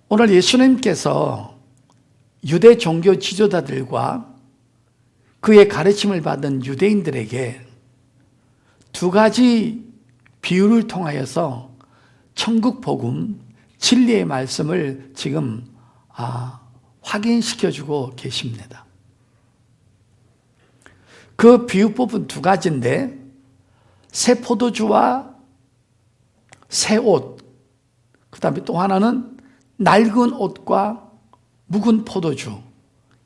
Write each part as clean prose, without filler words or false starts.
오늘 예수님께서 유대 종교 지도자들과 그의 가르침을 받은 유대인들에게 두 가지 비유를 통하여서 천국 복음, 진리의 말씀을 지금 확인시켜주고 계십니다. 그 비유법은 두 가지인데, 새 포도주와 새 옷, 그 다음에 또 하나는 낡은 옷과 묵은 포도주,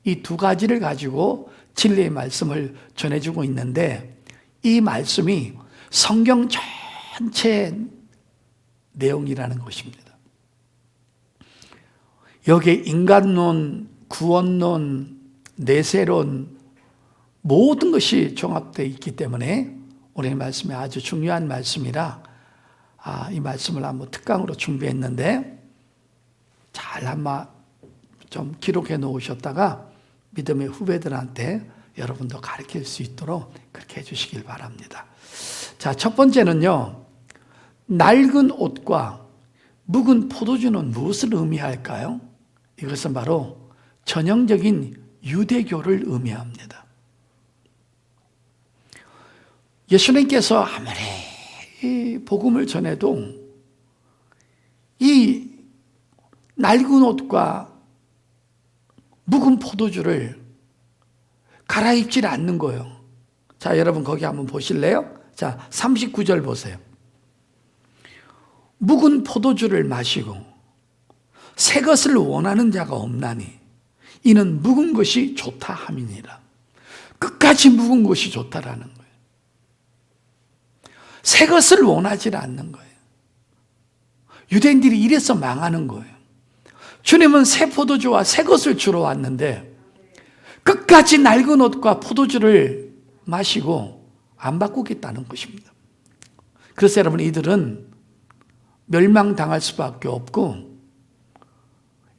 이 두 가지를 가지고 진리의 말씀을 전해주고 있는데, 이 말씀이 성경 전체 내용이라는 것입니다. 여기에 인간론, 구원론, 내세론, 모든 것이 종합되어 있기 때문에 오늘 말씀이 아주 중요한 말씀이라 이 말씀을 한번 특강으로 준비했는데, 잘 한번 좀 기록해 놓으셨다가 믿음의 후배들한테 여러분도 가르칠 수 있도록 그렇게 해주시길 바랍니다. 자, 첫 번째는요, 낡은 옷과 묵은 포도주는 무엇을 의미할까요? 이것은 바로 전형적인 유대교를 의미합니다. 예수님께서 아무리 복음을 전해도 이 낡은 옷과 묵은 포도주를 갈아입질 않는 거예요. 자, 여러분 거기 한번 보실래요? 자, 39절 보세요. 묵은 포도주를 마시고 새 것을 원하는 자가 없나니 이는 묵은 것이 좋다 함이니라. 끝까지 묵은 것이 좋다라는 거예요. 새 것을 원하지 않는 거예요. 유대인들이 이래서 망하는 거예요. 주님은 새 포도주와 새 것을 주러 왔는데 끝까지 낡은 옷과 포도주를 마시고 안 바꾸겠다는 것입니다. 그래서 여러분, 이들은 멸망당할 수밖에 없고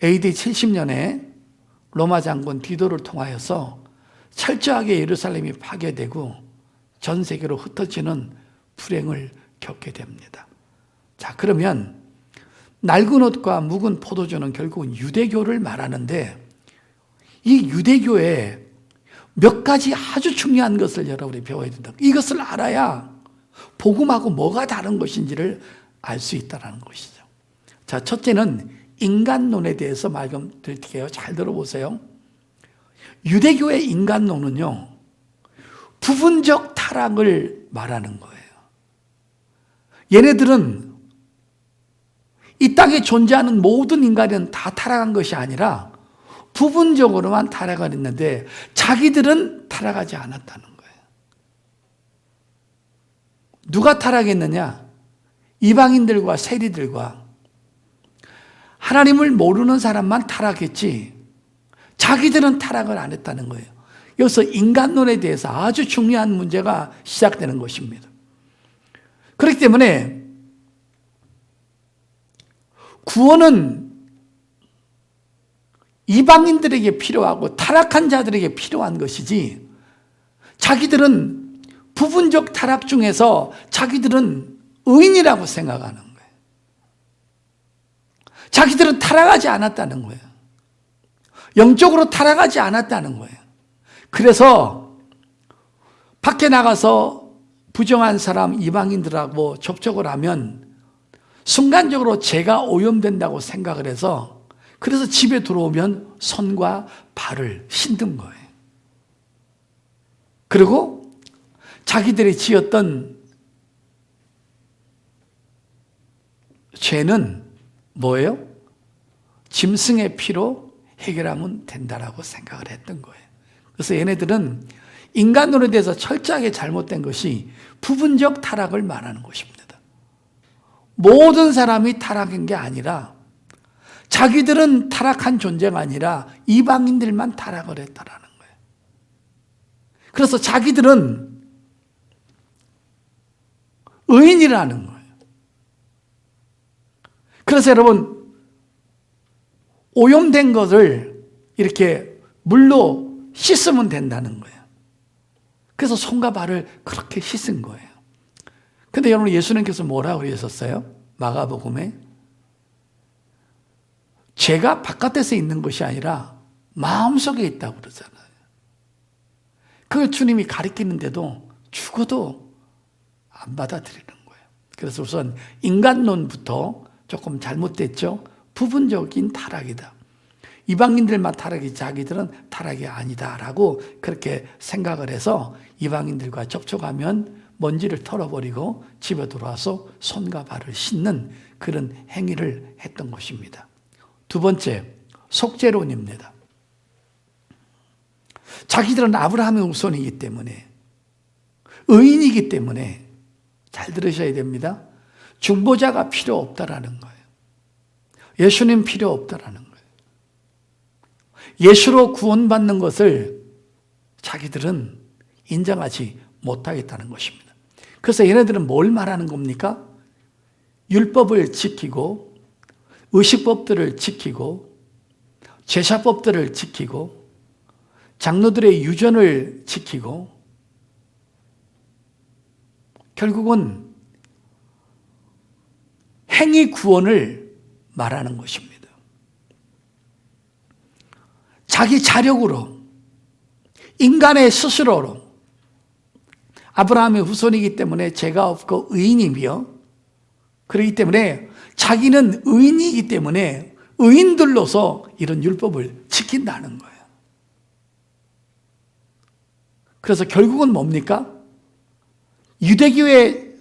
AD 70년에 로마 장군 디도를 통하여서 철저하게 예루살렘이 파괴되고 전 세계로 흩어지는 불행을 겪게 됩니다. 자, 그러면 낡은 옷과 묵은 포도주는 결국은 유대교를 말하는데, 이 유대교에 몇 가지 아주 중요한 것을 여러분이 배워야 된다. 이것을 알아야 복음하고 뭐가 다른 것인지를 알 수 있다는 것이죠. 자, 첫째는 인간론에 대해서 말씀드릴게요. 잘 들어보세요. 유대교의 인간론은요, 부분적 타락을 말하는 거예요. 얘네들은 이 땅에 존재하는 모든 인간은 다 타락한 것이 아니라 부분적으로만 타락을 했는데 자기들은 타락하지 않았다는 거예요. 누가 타락했느냐? 이방인들과 세리들과 하나님을 모르는 사람만 타락했지 자기들은 타락을 안 했다는 거예요. 여기서 인간론에 대해서 아주 중요한 문제가 시작되는 것입니다. 그렇기 때문에 구원은 이방인들에게 필요하고 타락한 자들에게 필요한 것이지, 자기들은 부분적 타락 중에서 자기들은 의인이라고 생각하는 거예요. 자기들은 타락하지 않았다는 거예요. 영적으로 타락하지 않았다는 거예요. 그래서 밖에 나가서 부정한 사람, 이방인들하고 접촉을 하면 순간적으로 죄가 오염된다고 생각을 해서, 그래서 집에 들어오면 손과 발을 씻는 거예요. 그리고 자기들이 지었던 죄는 뭐예요? 짐승의 피로 해결하면 된다라고 생각을 했던 거예요. 그래서 얘네들은 인간론에 대해서 철저하게 잘못된 것이 부분적 타락을 말하는 것입니다. 모든 사람이 타락한 게 아니라, 자기들은 타락한 존재가 아니라 이방인들만 타락을 했다라는 거예요. 그래서 자기들은 의인이라는 거예요. 그래서 여러분, 오염된 것을 이렇게 물로 씻으면 된다는 거예요. 그래서 손과 발을 그렇게 씻은 거예요. 근데 여러분, 예수님께서 뭐라고 그러셨어요? 마가복음에 죄가 바깥에서 있는 것이 아니라 마음속에 있다고 그러잖아요. 그걸 주님이 가르치는데도 죽어도 안 받아들이는 거예요. 그래서 우선 인간론부터 조금 잘못됐죠. 부분적인 타락이다. 이방인들만 타락이지 자기들은 타락이 아니다라고 그렇게 생각을 해서 이방인들과 접촉하면 먼지를 털어버리고 집에 들어와서 손과 발을 씻는 그런 행위를 했던 것입니다. 두 번째, 속죄론입니다. 자기들은 아브라함의 후손이기 때문에, 의인이기 때문에, 잘 들으셔야 됩니다. 중보자가 필요 없다라는 거예요. 예수님 필요 없다라는 거예요. 예수로 구원받는 것을 자기들은 인정하지 못하겠다는 것입니다. 그래서 얘네들은 뭘 말하는 겁니까? 율법을 지키고, 의식법들을 지키고, 제사법들을 지키고, 장로들의 유전을 지키고, 결국은 행위 구원을 말하는 것입니다. 자기 자력으로, 인간의 스스로로, 아브라함의 후손이기 때문에 죄가 없고 의인이며, 그렇기 때문에 자기는 의인이기 때문에 의인들로서 이런 율법을 지킨다는 거예요. 그래서 결국은 뭡니까? 유대교의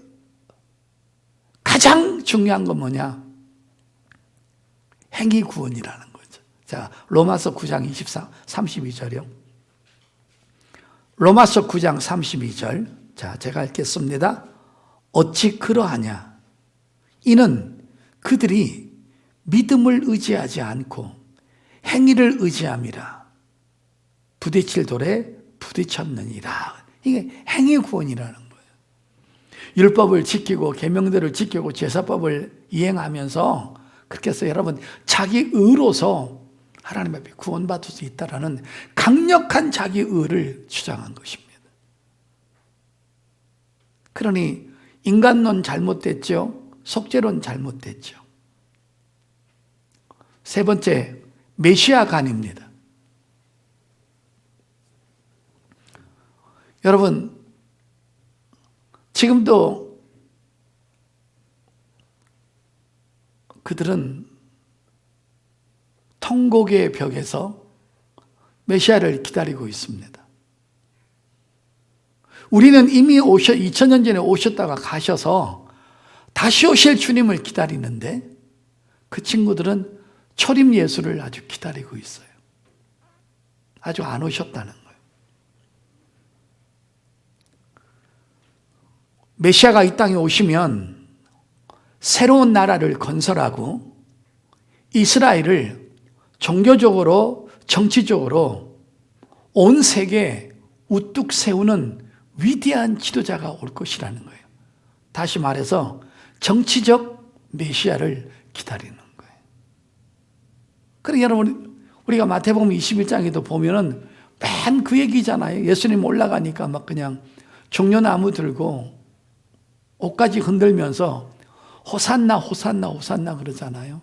가장 중요한 건 뭐냐? 행위 구원이라는 거죠. 자, 로마서 9장 32절이요. 로마서 9장 32절. 자, 제가 읽겠습니다. 어찌 그러하냐? 이는 그들이 믿음을 의지하지 않고 행위를 의지함이라. 부딪힐 돌에 부딪혔느니라. 이게 행위 구원이라는 거예요. 율법을 지키고 계명들을 지키고 제사법을 이행하면서 그렇게 해서 여러분 자기 의로서 하나님 앞에 구원받을 수 있다라는 강력한 자기 의를 주장한 것입니다. 그러니 인간론 잘못됐죠. 속죄론 잘못됐죠. 세 번째, 메시아관입니다. 여러분, 지금도 그들은 통곡의 벽에서 메시아를 기다리고 있습니다. 우리는 이미 2000년 전에 오셨다가 가셔서 다시 오실 주님을 기다리는데 그 친구들은 초림 예수를 아주 기다리고 있어요. 아주 안 오셨다는 거예요. 메시아가 이 땅에 오시면 새로운 나라를 건설하고 이스라엘을 종교적으로 정치적으로 온 세계에 우뚝 세우는 위대한 지도자가 올 것이라는 거예요. 다시 말해서 정치적 메시아를 기다리는 거예요. 그러니까 여러분, 우리가 마태복음 21장에도 보면은 맨 그 얘기잖아요. 예수님 올라가니까 막 그냥 종려나무 들고 옷까지 흔들면서 호산나 호산나 호산나 그러잖아요.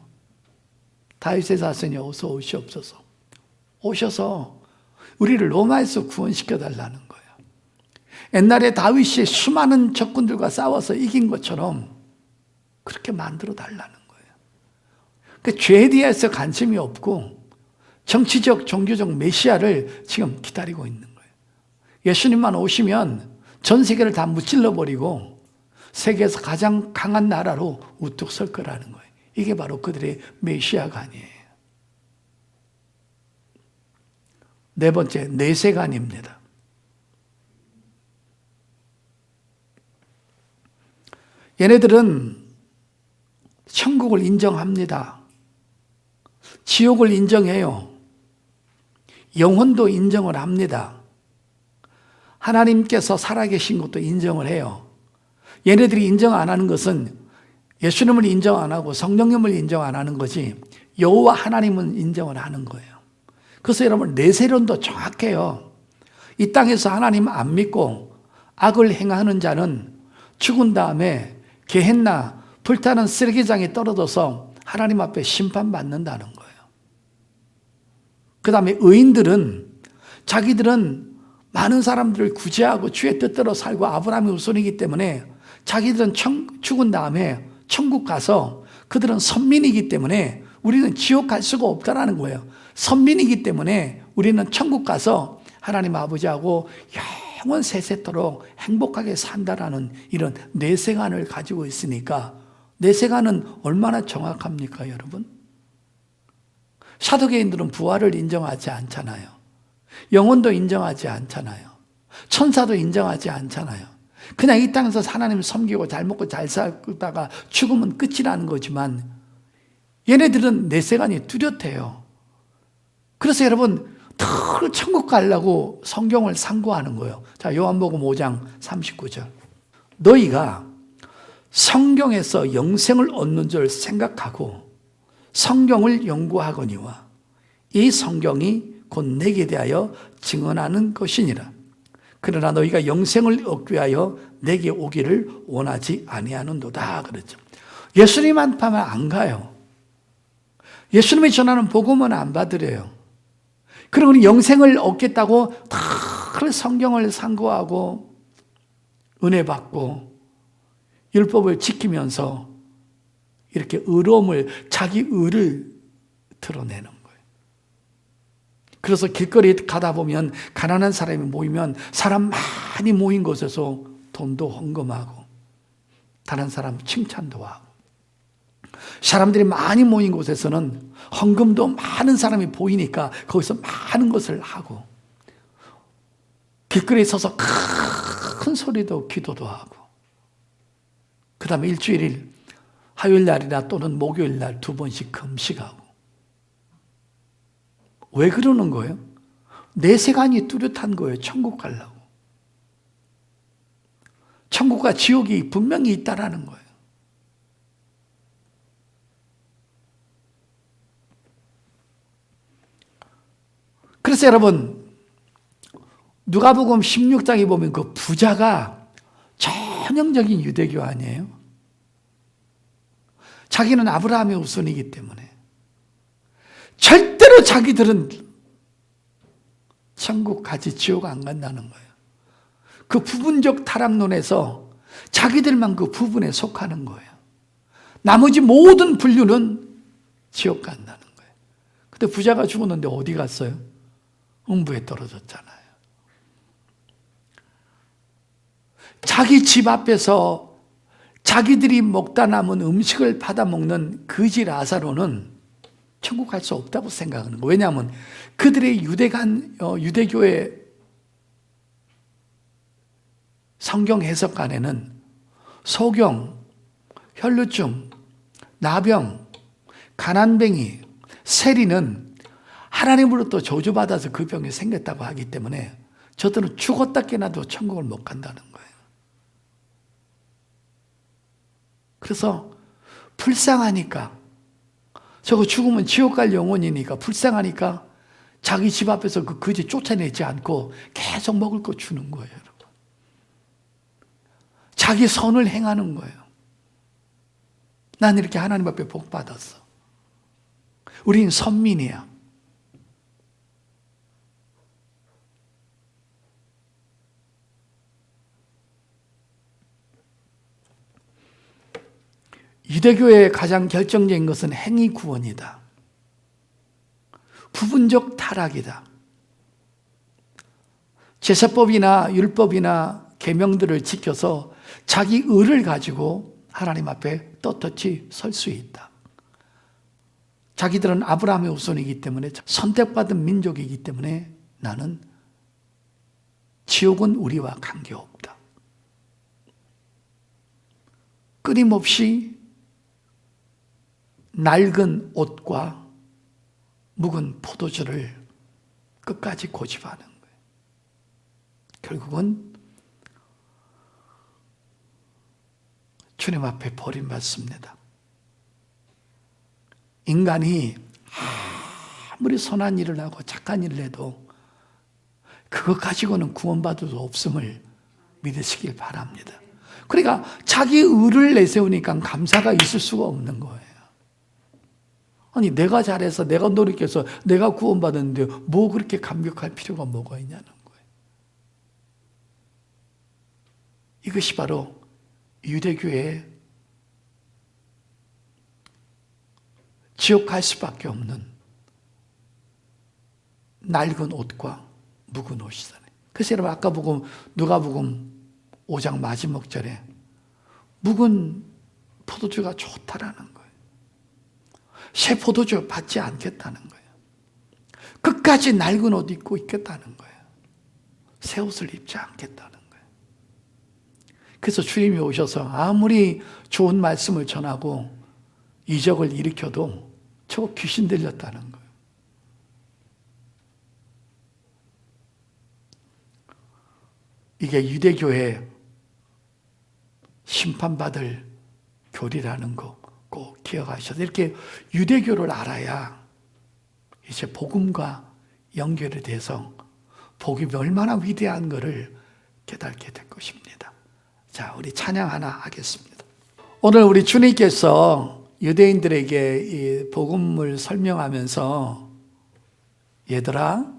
다윗의 자손이 어서 오시옵소서. 오셔서 우리를 로마에서 구원시켜 달라는 거예요. 옛날에 다윗이 수많은 적군들과 싸워서 이긴 것처럼 그렇게 만들어 달라는 거예요. 그 죄에 대해서 관심이 없고 정치적 종교적 메시아를 지금 기다리고 있는 거예요. 예수님만 오시면 전 세계를 다 무찔러 버리고 세계에서 가장 강한 나라로 우뚝 설 거라는 거예요. 이게 바로 그들의 메시아관이에요. 네 번째, 내세관입니다. 얘네들은 천국을 인정합니다. 지옥을 인정해요. 영혼도 인정을 합니다. 하나님께서 살아계신 것도 인정을 해요. 얘네들이 인정 안 하는 것은 예수님을 인정 안 하고 성령님을 인정 안 하는 거지 여호와 하나님은 인정을 하는 거예요. 그래서 여러분 내세론도 정확해요. 이 땅에서 하나님 안 믿고 악을 행하는 자는 죽은 다음에 게헨나 불타는 쓰레기장에 떨어져서 하나님 앞에 심판받는다는 거예요. 그 다음에 의인들은 자기들은 많은 사람들을 구제하고 주의 뜻대로 살고 아브라함의 후손이기 때문에 자기들은 죽은 다음에 천국 가서 그들은 선민이기 때문에 우리는 지옥 갈 수가 없다라는 거예요. 선민이기 때문에 우리는 천국 가서 하나님 아버지하고 영원 세세토록 행복하게 산다라는 이런 뇌세관을 가지고 있으니까 뇌세관은 얼마나 정확합니까, 여러분? 사도계인들은 부활을 인정하지 않잖아요. 영혼도 인정하지 않잖아요. 천사도 인정하지 않잖아요. 그냥 이 땅에서 하나님을 섬기고 잘 먹고 잘 살다가 죽으면 끝이라는 거지만 얘네들은 뇌세관이 뚜렷해요. 그래서 여러분 늘 천국 가려고 성경을 상고하는 거예요. 자, 요한복음 5장 39절. 너희가 성경에서 영생을 얻는 줄 생각하고 성경을 연구하거니와 이 성경이 곧 내게 대하여 증언하는 것이니라. 그러나 너희가 영생을 얻기 위하여 내게 오기를 원하지 아니하는도다. 그랬죠. 예수님한테 안 가요. 예수님이 전하는 복음은 안 받으래요. 그러면 영생을 얻겠다고 다 성경을 상고하고 은혜 받고 율법을 지키면서 이렇게 의로움을, 자기 의를 드러내는 거예요. 그래서 길거리에 가다 보면 가난한 사람이 모이면 사람 많이 모인 곳에서 돈도 헌금하고 다른 사람 칭찬도 하고, 사람들이 많이 모인 곳에서는 헌금도 많은 사람이 보이니까 거기서 많은 것을 하고, 길거리에 서서 큰 소리도 기도도 하고, 그 다음에 일주일 화요일날이나 또는 목요일날 2번씩 금식하고. 왜 그러는 거예요? 뇌세관이 뚜렷한 거예요. 천국 가려고. 천국과 지옥이 분명히 있다라는 거예요. 그래서 여러분, 누가복음 16장에 보면 그 부자가 전형적인 유대교 아니에요? 자기는 아브라함의 후손이기 때문에 절대로 자기들은 천국 가지 지옥 안 간다는 거예요. 그 부분적 타락론에서 자기들만 그 부분에 속하는 거예요. 나머지 모든 분류는 지옥 간다는 거예요. 근데 부자가 죽었는데 어디 갔어요? 음부에 떨어졌잖아요. 자기 집 앞에서 자기들이 먹다 남은 음식을 받아먹는 거지 라사로는 천국 갈 수 없다고 생각하는 거예요. 왜냐하면 그들의 유대교의 성경 해석관에는 소경, 혈루증, 나병, 가난뱅이, 세리는 하나님으로부터 저주받아서 그 병이 생겼다고 하기 때문에 저들은 죽었다 깨나도 천국을 못 간다는 거예요. 그래서 불쌍하니까, 저거 죽으면 지옥 갈 영혼이니까 불쌍하니까 자기 집 앞에서 그 거지 쫓아내지 않고 계속 먹을 거 주는 거예요, 여러분. 자기 선을 행하는 거예요. 난 이렇게 하나님 앞에 복 받았어. 우린 선민이야. 유대교의 가장 결정적인 것은 행위 구원이다. 부분적 타락이다. 제사법이나 율법이나 계명들을 지켜서 자기 의를 가지고 하나님 앞에 떳떳이 설 수 있다. 자기들은 아브라함의 후손이기 때문에 선택받은 민족이기 때문에 나는 지옥은 우리와 관계없다. 끊임없이 낡은 옷과 묵은 포도주를 끝까지 고집하는 거예요. 결국은 주님 앞에 버림받습니다. 인간이 아무리 선한 일을 하고 착한 일을 해도 그것 가지고는 구원받을 수 없음을 믿으시길 바랍니다. 그러니까 자기 의를 내세우니까 감사가 있을 수가 없는 거예요. 아니 내가 잘해서 내가 노력해서 내가 구원받았는데 뭐 그렇게 감격할 필요가 뭐가 있냐는 거예요. 이것이 바로 유대교의 지옥 갈 수밖에 없는 낡은 옷과 묵은 옷이잖아요. 그래서 여러분 아까 누가복음 5장 마지막 절에 묵은 포도주가 좋다라는 거예요. 새 포도주 받지 않겠다는 거예요. 끝까지 낡은 옷 입고 있겠다는 거예요. 새 옷을 입지 않겠다는 거예요. 그래서 주님이 오셔서 아무리 좋은 말씀을 전하고 이적을 일으켜도 저거 귀신 들렸다는 거예요. 이게 유대교의 심판받을 교리라는 거 꼭 기억하셔서 이렇게 유대교를 알아야 이제 복음과 연결이 돼서 복음이 얼마나 위대한 것을 깨닫게 될 것입니다. 자, 우리 찬양 하나 하겠습니다. 오늘 우리 주님께서 유대인들에게 이 복음을 설명하면서 얘들아,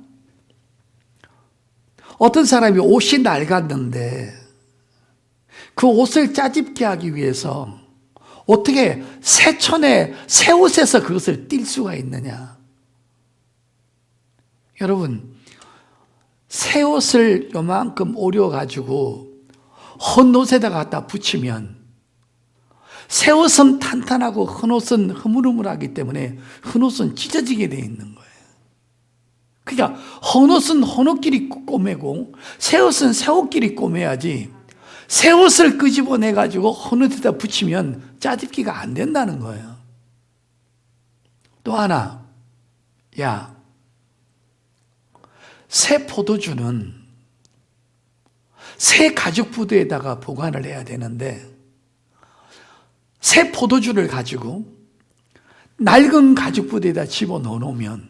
어떤 사람이 옷이 낡았는데 그 옷을 짜집게 하기 위해서 어떻게 새 천에 새 옷에서 그것을 띌 수가 있느냐? 여러분, 새 옷을 요만큼 오려가지고 헌 옷에다가 갖다 붙이면 새 옷은 탄탄하고 헌 옷은 흐물흐물하기 때문에 헌 옷은 찢어지게 되어 있는 거예요. 그러니까 헌 옷은 헌 옷끼리 꼬매고 새 옷은 새 옷끼리 꼬매야지 새 옷을 끄집어내가지고 헌 옷에다 붙이면 짜집기가 안 된다는 거예요. 또 하나, 야, 새 포도주는 새 가죽 부대에다가 보관을 해야 되는데 새 포도주를 가지고 낡은 가죽 부대에다 집어넣어 놓으면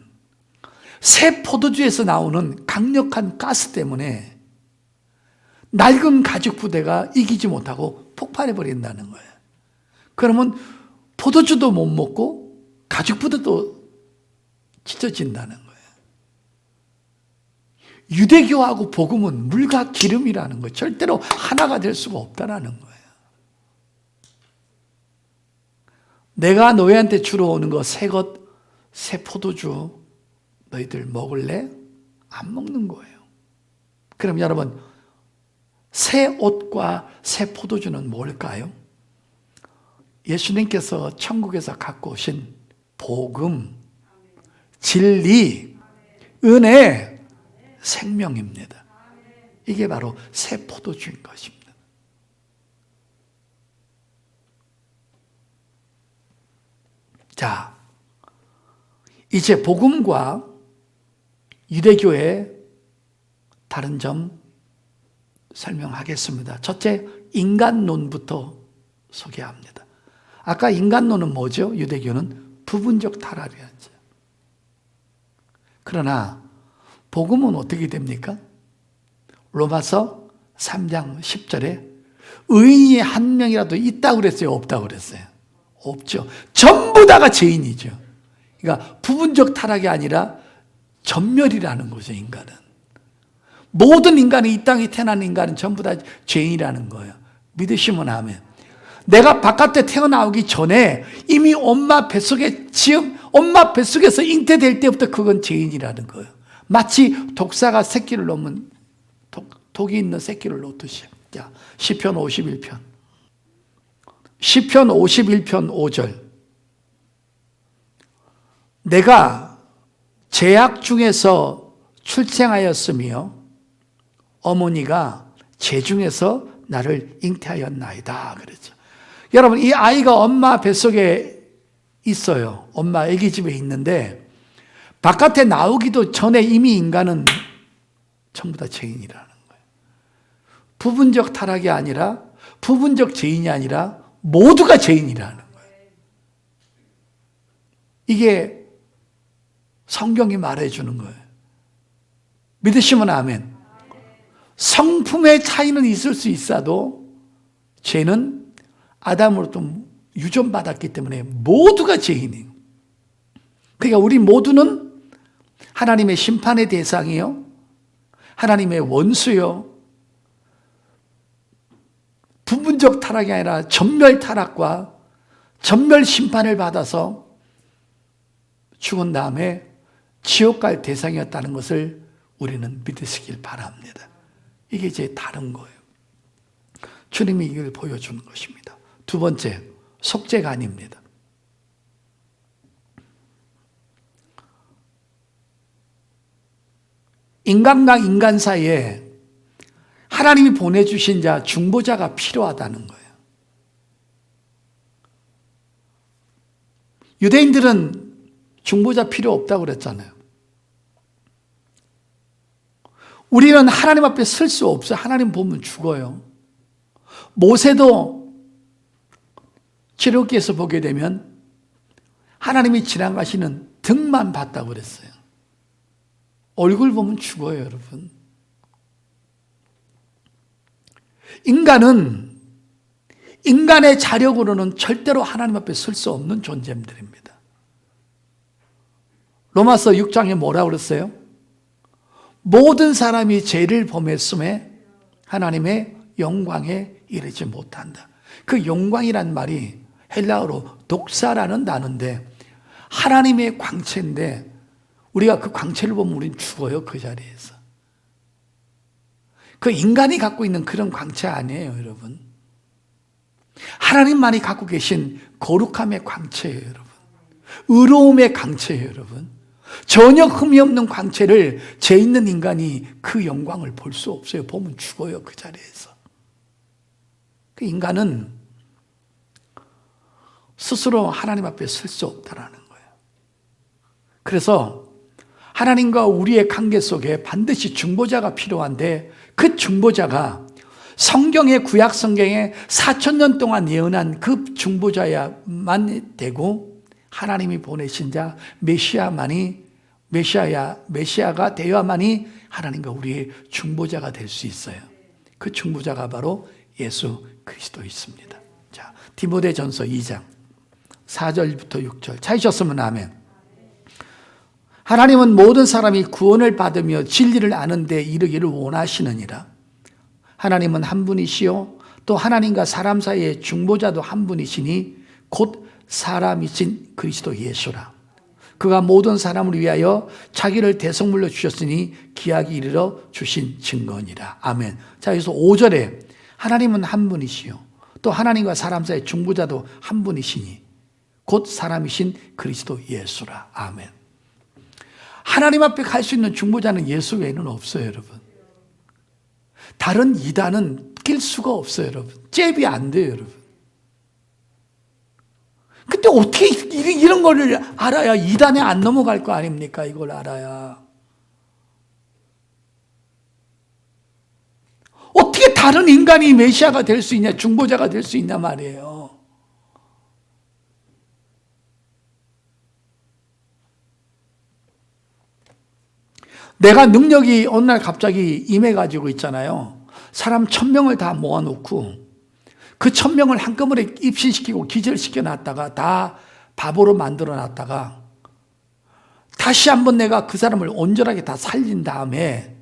새 포도주에서 나오는 강력한 가스 때문에 낡은 가죽 부대가 이기지 못하고 폭발해 버린다는 거예요. 그러면 포도주도 못 먹고 가죽 부대도 찢어진다는 거예요. 유대교하고 복음은 물과 기름이라는 거예요. 절대로 하나가 될 수가 없다라는 거예요. 내가 너희한테 주러 오는 거 새 것, 새 포도주 너희들 먹을래? 안 먹는 거예요. 그럼 여러분, 새 옷과 새 포도주는 뭘까요? 예수님께서 천국에서 갖고 오신 복음, 진리, 은혜, 생명입니다. 이게 바로 새 포도주인 것입니다. 자, 이제 복음과 유대교의 다른 점 설명하겠습니다. 첫째, 인간론부터 소개합니다. 아까 인간론은 뭐죠? 유대교는 부분적 타락이었죠. 그러나 복음은 어떻게 됩니까? 로마서 3장 10절에 의인이 한 명이라도 있다고 그랬어요? 없다고 그랬어요? 없죠. 전부 다가 죄인이죠. 그러니까 부분적 타락이 아니라 전멸이라는 거죠, 인간은. 모든 인간이 이 땅에 태어난 인간은 전부 다 죄인이라는 거예요. 믿으시면 아멘. 내가 바깥에 태어나오기 전에 이미 엄마 뱃속에서 잉태될 때부터 그건 죄인이라는 거예요. 마치 독사가 새끼를 놓으면 독이 있는 새끼를 놓듯이. 자, 시편 51편. 시편 51편 5절. 내가 제약 중에서 출생하였으며 어머니가 재중에서 나를 잉태하였나이다 그랬죠. 여러분, 이 아이가 엄마 뱃속에 있어요. 엄마 아기 집에 있는데 바깥에 나오기도 전에 이미 인간은 전부 다 죄인이라는 거예요. 부분적 타락이 아니라 부분적 죄인이 아니라 모두가 죄인이라는 거예요. 이게 성경이 말해주는 거예요. 믿으시면 아멘. 성품의 차이는 있을 수 있어도 죄는 아담으로부터 유전받았기 때문에 모두가 죄인이에요. 그러니까 우리 모두는 하나님의 심판의 대상이요, 하나님의 원수요, 부분적 타락이 아니라 전멸 타락과 전멸 심판을 받아서 죽은 다음에 지옥 갈 대상이었다는 것을 우리는 믿으시길 바랍니다. 이게 이제 다른 거예요. 주님이 이걸 보여주는 것입니다. 두 번째, 속죄간입니다. 인간과 인간 사이에 하나님이 보내주신 자, 중보자가 필요하다는 거예요. 유대인들은 중보자 필요 없다고 그랬잖아요. 우리는 하나님 앞에 설 수 없어요. 하나님 보면 죽어요. 모세도 출애굽기에서 보게 되면 하나님이 지나가시는 등만 봤다고 그랬어요. 얼굴 보면 죽어요, 여러분. 인간은 인간의 자력으로는 절대로 하나님 앞에 설 수 없는 존재들입니다. 로마서 6장에 뭐라고 그랬어요? 모든 사람이 죄를 범했음에 하나님의 영광에 이르지 못한다. 그 영광이란 말이 헬라어로 독사라는 단어인데 하나님의 광채인데 우리가 그 광채를 보면 우리는 죽어요, 그 자리에서. 그 인간이 갖고 있는 그런 광채 아니에요, 여러분. 하나님만이 갖고 계신 거룩함의 광채예요, 여러분. 의로움의 광채예요, 여러분. 전혀 흠이 없는 광채를 죄 있는 인간이 그 영광을 볼 수 없어요. 보면 죽어요, 그 자리에서. 그 인간은 스스로 하나님 앞에 설 수 없다라는 거예요. 그래서 하나님과 우리의 관계 속에 반드시 중보자가 필요한데 그 중보자가 성경의 구약 성경에 4,000년 동안 예언한 그 중보자야만 되고 하나님이 보내신 자 메시아가 되어야만이 하나님과 우리의 중보자가 될 수 있어요. 그 중보자가 바로 예수 그리스도 있습니다. 자, 디모데전서 2장 4절부터 6절 찾으셨으면 아멘. 하나님은 모든 사람이 구원을 받으며 진리를 아는 데 이르기를 원하시느니라. 하나님은 한 분이시요 또 하나님과 사람 사이의 중보자도 한 분이시니 곧 사람이신 그리스도 예수라. 그가 모든 사람을 위하여 자기를 대속물로 주셨으니 기약이 이르러 주신 증거니라. 아멘. 자, 여기서 5절에 하나님은 한 분이시요 또 하나님과 사람 사이의 중보자도 한 분이시니 곧 사람이신 그리스도 예수라. 아멘. 하나님 앞에 갈 수 있는 중보자는 예수 외에는 없어요, 여러분. 다른 이단은 낄 수가 없어요, 여러분. 잽이 안 돼요, 여러분. 근데 어떻게 이런 거를 알아야 이단에 안 넘어갈 거 아닙니까? 이걸 알아야. 어떻게 다른 인간이 메시아가 될 수 있냐, 중보자가 될 수 있냐 말이에요. 내가 능력이 어느 날 갑자기 임해가지고 있잖아요. 사람 1,000명을 다 모아놓고 그 1,000명을 한꺼번에 입신시키고 기절시켜 놨다가 다 바보로 만들어 놨다가 다시 한번 내가 그 사람을 온전하게 다 살린 다음에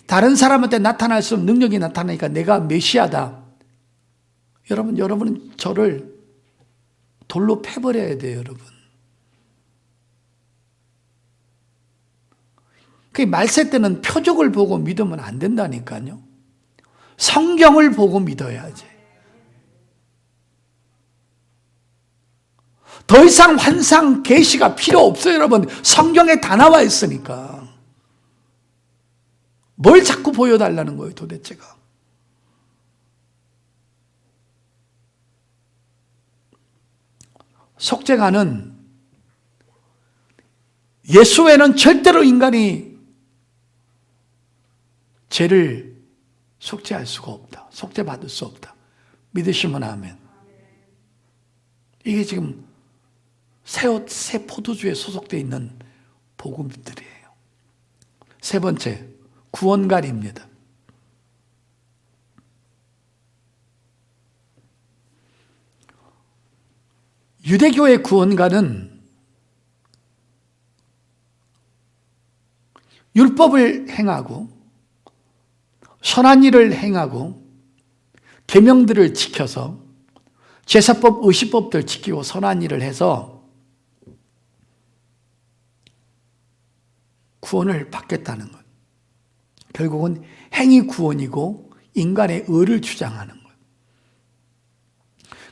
다른 사람한테 나타날 수 없는 능력이 나타나니까 내가 메시아다. 여러분은 저를 돌로 패버려야 돼요, 여러분. 그 말세 때는 표적을 보고 믿으면 안 된다니까요. 성경을 보고 믿어야지. 더 이상 환상 계시가 필요 없어요, 여러분. 성경에 다 나와 있으니까. 뭘 자꾸 보여달라는 거예요, 도대체가. 속죄가는 예수 외에는 절대로 인간이 죄를 속죄할 수가 없다. 속죄받을 수 없다. 믿으시면 아멘. 이게 지금 새 포도주에 소속되어 있는 복음들이에요. 세 번째, 구원관입니다. 유대교의 구원관은 율법을 행하고 선한 일을 행하고 계명들을 지켜서 제사법, 의식법들 지키고 선한 일을 해서 구원을 받겠다는 것. 결국은 행위 구원이고 인간의 의를 주장하는 것.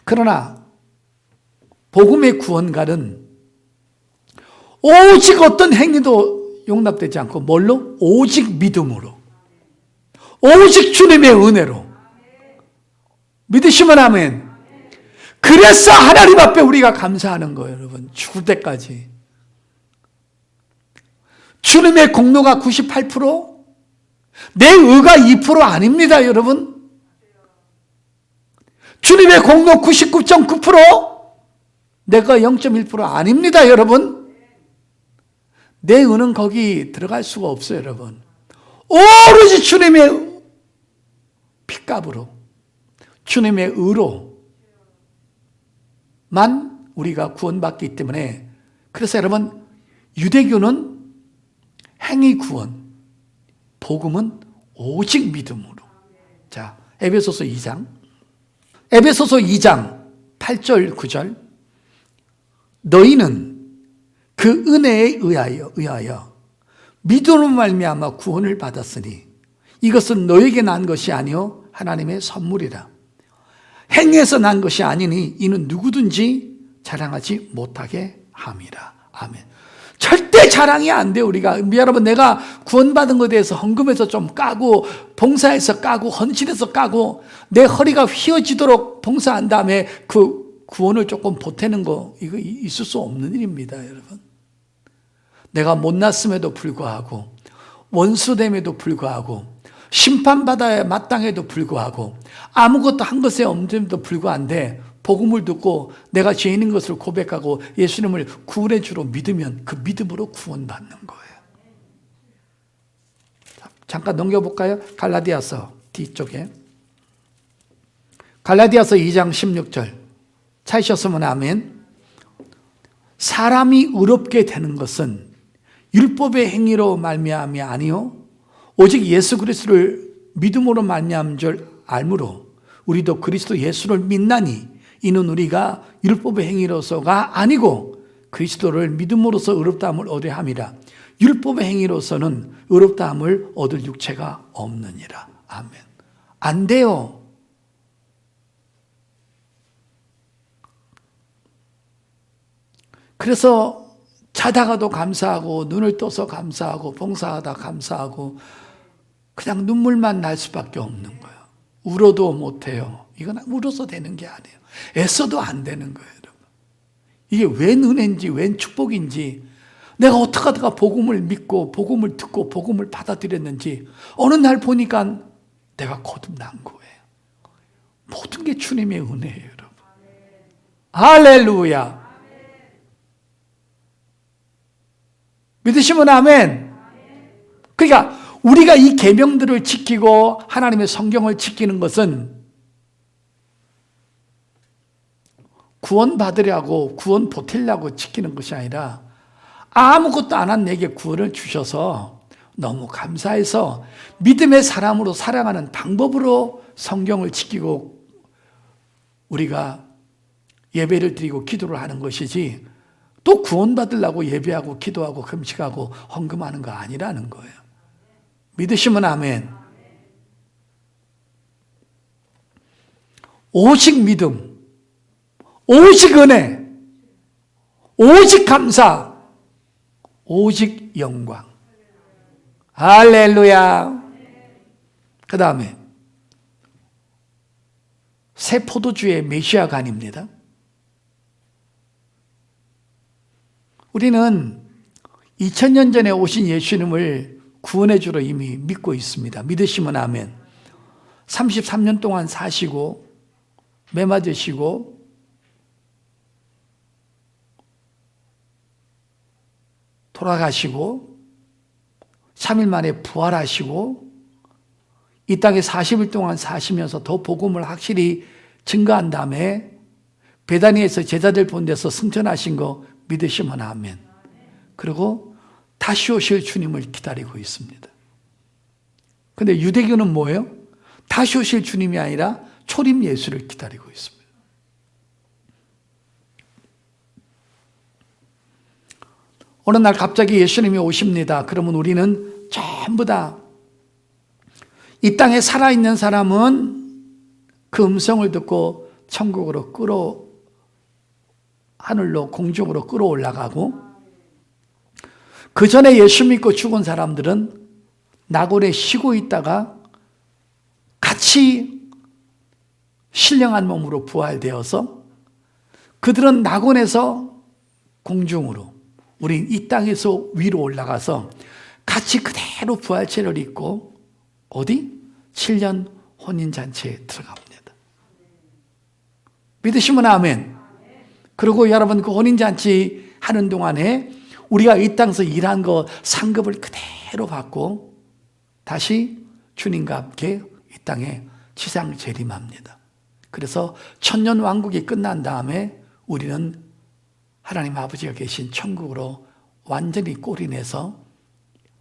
그러나 복음의 구원가는 오직 어떤 행위도 용납되지 않고 뭘로? 오직 믿음으로, 오직 주님의 은혜로 믿으시면 아멘. 그래서 하나님 앞에 우리가 감사하는 거예요, 여러분. 죽을 때까지. 주님의 공로가 98%, 내 의가 2% 아닙니다, 여러분. 주님의 공로 99.9%, 내가 0.1% 아닙니다, 여러분. 내 의는 거기 들어갈 수가 없어요, 여러분. 오로지 주님의 핏값으로, 주님의 의로만 우리가 구원받기 때문에, 그래서 여러분, 유대교는 행위 구원, 복음은 오직 믿음으로. 자, 에베소서 2장 8절 9절. 너희는 그 은혜에 의하여 믿음으로 말미암아 구원을 받았으니 이것은 너에게 난 것이 아니요 하나님의 선물이라. 행위에서 난 것이 아니니 이는 누구든지 자랑하지 못하게 함이라. 아멘. 절대 자랑이 안 돼요. 우리가 여러분, 내가 구원받은 것에 대해서 헌금해서 좀 까고 봉사해서 까고 헌신해서 까고 내 허리가 휘어지도록 봉사한 다음에 그 구원을 조금 보태는 거, 이거 있을 수 없는 일입니다, 여러분. 내가 못났음에도 불구하고 원수됨에도 불구하고 심판받아야 마땅해도 불구하고 아무것도 한 것에 없음에도 불구한데 복음을 듣고 내가 죄인인 것을 고백하고 예수님을 구원의 주로 믿으면 그 믿음으로 구원받는 거예요. 잠깐 넘겨볼까요? 갈라디아서 뒤쪽에. 갈라디아서 2장 16절. 찾으셨으면 아멘. 사람이 의롭게 되는 것은 율법의 행위로 말미암이 아니요 오직 예수 그리스도를 믿음으로 말미암은 줄 알므로 우리도 그리스도 예수를 믿나니 이는 우리가 율법의 행위로서가 아니고 그리스도를 믿음으로써 의롭다함을 얻어야 함이라. 율법의 행위로서는 의롭다함을 얻을 육체가 없느니라. 아멘. 안 돼요. 그래서 자다가도 감사하고 눈을 떠서 감사하고 봉사하다 감사하고 그냥 눈물만 날 수밖에 없는 거예요. 울어도 못해요. 이건 울어서 되는 게 아니에요. 애써도 안 되는 거예요, 여러분. 이게 웬 은혜인지 웬 축복인지, 내가 어떻게 하다가 복음을 믿고 복음을 듣고 복음을 받아들였는지 어느 날 보니까 내가 거듭난 거예요. 모든 게 주님의 은혜예요, 여러분. 할렐루야. 믿으시면 아멘. 그러니까 우리가 이 계명들을 지키고 하나님의 성경을 지키는 것은 구원 받으려고 구원 보태려고 지키는 것이 아니라 아무것도 안 한 내게 구원을 주셔서 너무 감사해서 믿음의 사람으로 살아가는 방법으로 성경을 지키고 우리가 예배를 드리고 기도를 하는 것이지 또 구원 받으려고 예배하고 기도하고 금식하고 헌금하는 거 아니라는 거예요. 믿으시면 아멘. 오직 믿음, 오직 은혜, 오직 감사, 오직 영광. 할렐루야. 그 다음에 새 포도주의 메시아가 아닙니다. 우리는 2000년 전에 오신 예수님을 구원의 주로 이미 믿고 있습니다. 믿으시면 아멘. 33년 동안 사시고 매 맞으시고 돌아가시고 3일 만에 부활하시고 이 땅에 40일 동안 사시면서 더 복음을 확실히 증거한 다음에 베다니에서 제자들 본 데서 승천하신 거 믿으시면 아멘. 그리고 다시 오실 주님을 기다리고 있습니다. 근데 유대교는 뭐예요? 다시 오실 주님이 아니라 초림 예수를 기다리고 있습니다. 어느 날 갑자기 예수님이 오십니다. 그러면 우리는 전부 다 이 땅에 살아있는 사람은 그 음성을 듣고 천국으로 하늘로 공중으로 끌어올라가고, 그 전에 예수 믿고 죽은 사람들은 낙원에 쉬고 있다가 같이 신령한 몸으로 부활되어서 그들은 낙원에서 공중으로, 우린 이 땅에서 위로 올라가서 같이 그대로 부활체를 입고 어디? 7년 혼인잔치에 들어갑니다. 믿으시면 아멘. 그리고 여러분, 그 혼인잔치 하는 동안에 우리가 이 땅에서 일한 거 상급을 그대로 받고 다시 주님과 함께 이 땅에 지상 재림합니다. 그래서 천년 왕국이 끝난 다음에 우리는 하나님 아버지가 계신 천국으로 완전히 꼬리내서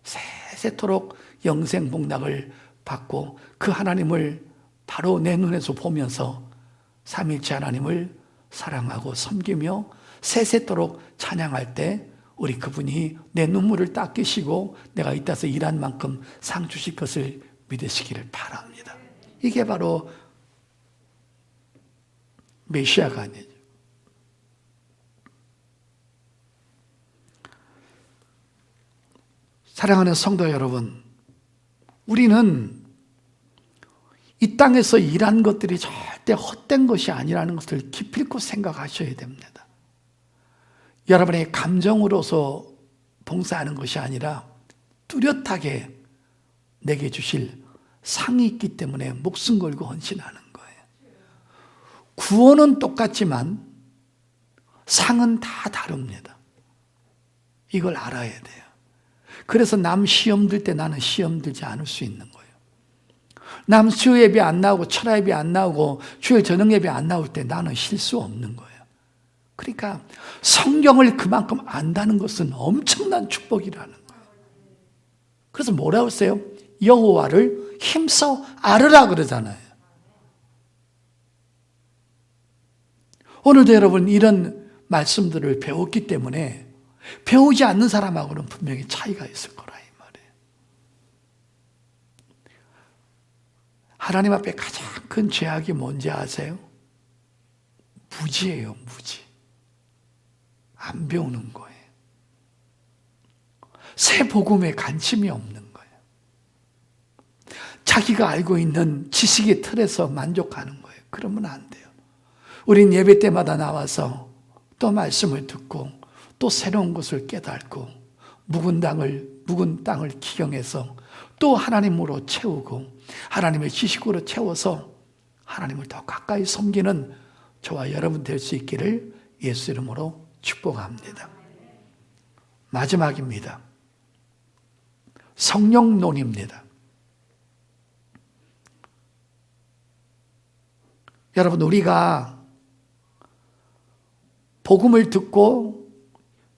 세세토록 영생 복락을 받고 그 하나님을 바로 내 눈에서 보면서 삼일째 하나님을 사랑하고 섬기며 세세토록 찬양할 때 우리 그분이 내 눈물을 닦으시고 내가 이 땅에서 일한 만큼 상 주실 것을 믿으시기를 바랍니다. 이게 바로 메시아가 아니죠. 사랑하는 성도 여러분, 우리는 이 땅에서 일한 것들이 절대 헛된 것이 아니라는 것을 기필코 생각하셔야 됩니다. 여러분의 감정으로서 봉사하는 것이 아니라 뚜렷하게 내게 주실 상이 있기 때문에 목숨 걸고 헌신하는 거예요. 구원은 똑같지만 상은 다 다릅니다. 이걸 알아야 돼요. 그래서 남 시험 들 때 나는 시험 들지 않을 수 있는 거예요. 남 수요 예배 안 나오고 철야 예배 안 나오고 주일 저녁 예배 안 나올 때 나는 쉴 수 없는 거예요. 그러니까 성경을 그만큼 안다는 것은 엄청난 축복이라는 거예요. 그래서 뭐라고 했어요? 여호와를 힘써 알으라 그러잖아요. 오늘도 여러분 이런 말씀들을 배웠기 때문에 배우지 않는 사람하고는 분명히 차이가 있을 거라 이 말이에요. 하나님 앞에 가장 큰 죄악이 뭔지 아세요? 무지예요, 무지. 안 배우는 거예요. 새 복음에 관심이 없는 거예요. 자기가 알고 있는 지식의 틀에서 만족하는 거예요. 그러면 안 돼요. 우린 예배 때마다 나와서 또 말씀을 듣고 또 새로운 것을 깨닫고 묵은 땅을 기경해서 또 하나님으로 채우고 하나님의 지식으로 채워서 하나님을 더 가까이 섬기는 저와 여러분 될 수 있기를 예수 이름으로 축복합니다. 마지막입니다. 성령론입니다. 여러분, 우리가 복음을 듣고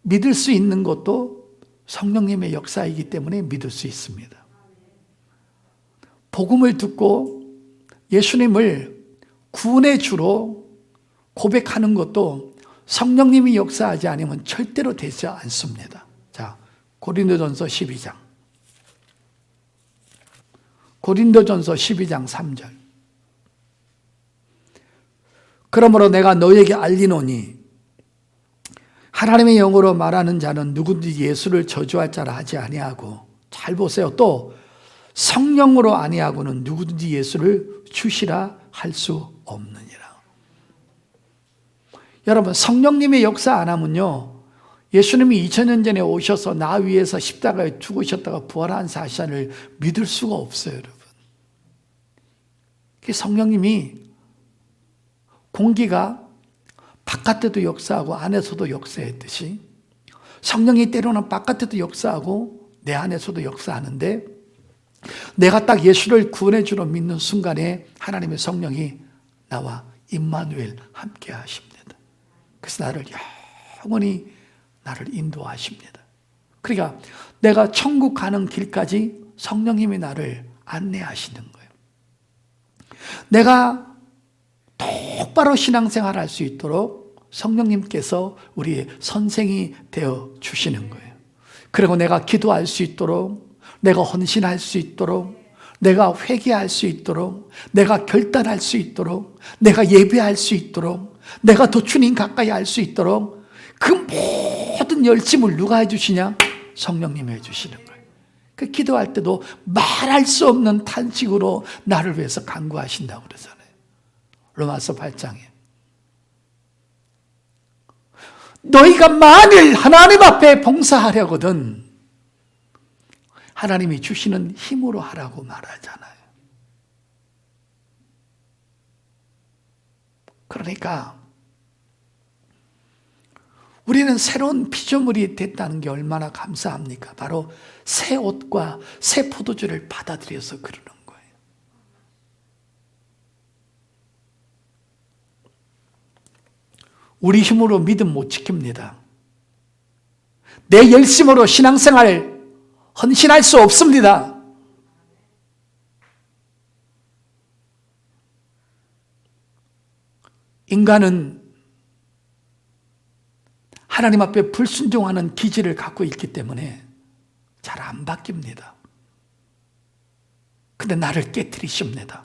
믿을 수 있는 것도 성령님의 역사이기 때문에 믿을 수 있습니다. 복음을 듣고 예수님을 구원의 주로 고백하는 것도 성령님이 역사하지 않으면 절대로 되지 않습니다. 자, 고린도전서 12장. 고린도전서 12장 3절. 그러므로 내가 너에게 알리노니 하나님의 영으로 말하는 자는 누구든지 예수를 저주할 자라 하지 아니하고, 잘 보세요. 또 성령으로 아니하고는 누구든지 예수를 주시라 할 수 없느니라. 여러분, 성령님의 역사 안 하면요, 예수님이 2000년 전에 오셔서 나 위해서 십자가에 죽으셨다가 부활한 사실을 믿을 수가 없어요, 여러분. 성령님이 공기가 바깥에도 역사하고 안에서도 역사했듯이 성령이 때로는 바깥에도 역사하고 내 안에서도 역사하는데, 내가 딱 예수를 구원의 주로 믿는 순간에 하나님의 성령이 나와 임마누엘 함께 하십니다. 그래서 나를 영원히 나를 인도하십니다. 그러니까 내가 천국 가는 길까지 성령님이 나를 안내하시는 거예요. 내가 똑바로 신앙생활할 수 있도록 성령님께서 우리의 선생이 되어 주시는 거예요. 그리고 내가 기도할 수 있도록, 내가 헌신할 수 있도록, 내가 회개할 수 있도록, 내가 결단할 수 있도록, 내가 예배할 수 있도록, 내가 더 주님 가까이 할 수 있도록 그 모든 열심을 누가 해주시냐? 성령님이 해주시는 거예요. 그 기도할 때도 말할 수 없는 탄식으로 나를 위해서 간구하신다고 그러잖아요. 로마서 8장에 너희가 만일 하나님 앞에 봉사하려거든 하나님이 주시는 힘으로 하라고 말하잖아요. 그러니까 우리는 새로운 피조물이 됐다는 게 얼마나 감사합니까? 바로 새 옷과 새 포도주를 받아들여서 그러는 거예요. 우리 힘으로 믿음 못 지킵니다. 내 열심으로 신앙생활 헌신할 수 없습니다. 인간은 하나님 앞에 불순종하는 기질을 갖고 있기 때문에 잘 안 바뀝니다. 근데 나를 깨트리십니다.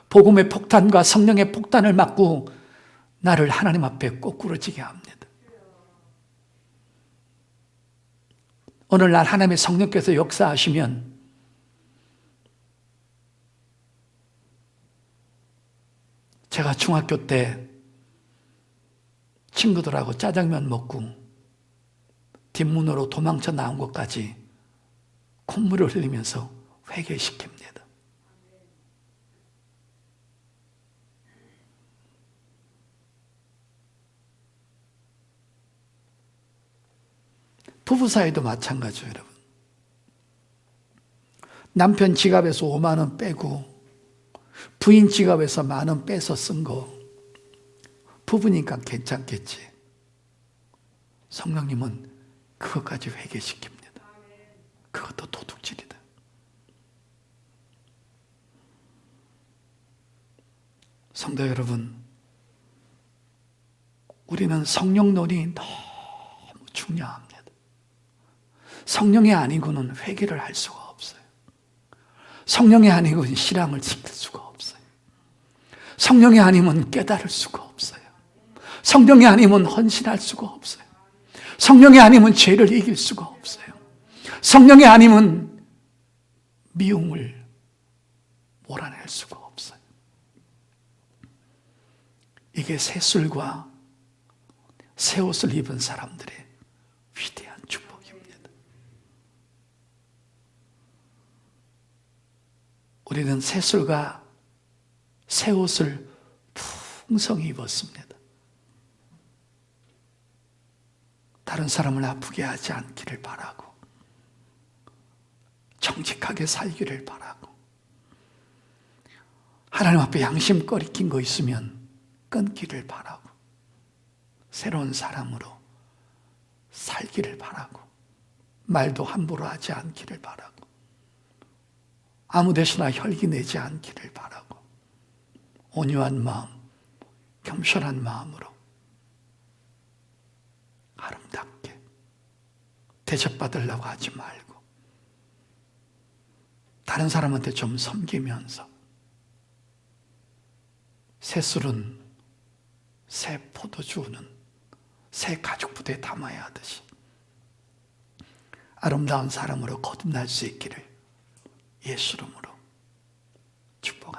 복음의 폭탄과 성령의 폭탄을 맞고 나를 하나님 앞에 꼬꾸러지게 합니다. 오늘날 하나님의 성령께서 역사하시면 제가 중학교 때 친구들하고 짜장면 먹고 뒷문으로 도망쳐 나온 것까지 콧물을 흘리면서 회개시킵니다. 부부 사이도 마찬가지예요, 여러분. 남편 지갑에서 5만 원 빼고 부인 지갑에서 10,000원 빼서 쓴 거 부부니까 괜찮겠지. 성령님은 그것까지 회개시킵니다. 그것도 도둑질이다. 성도 여러분, 우리는 성령론이 너무 중요합니다. 성령이 아니고는 회개를 할 수가 없어요. 성령이 아니고는 신앙을 지킬 수가 없어요. 성령이 아니면 깨달을 수가 없어요. 성령이 아니면 헌신할 수가 없어요. 성령이 아니면 죄를 이길 수가 없어요. 성령이 아니면 미움을 몰아낼 수가 없어요. 이게 새 술과 새 옷을 입은 사람들의 위대한 축복입니다. 우리는 새 술과 새 옷을 풍성히 입었습니다. 다른 사람을 아프게 하지 않기를 바라고 정직하게 살기를 바라고 하나님 앞에 양심거리 낀 거 있으면 끊기를 바라고 새로운 사람으로 살기를 바라고 말도 함부로 하지 않기를 바라고 아무 데서나 혈기 내지 않기를 바라고 온유한 마음, 겸손한 마음으로 아름답게 대접받으려고 하지 말고 다른 사람한테 좀 섬기면서 새 술은 새 포도주는 새 가죽 부대에 담아야 하듯이 아름다운 사람으로 거듭날 수 있기를 예수 이름으로 축복합니다.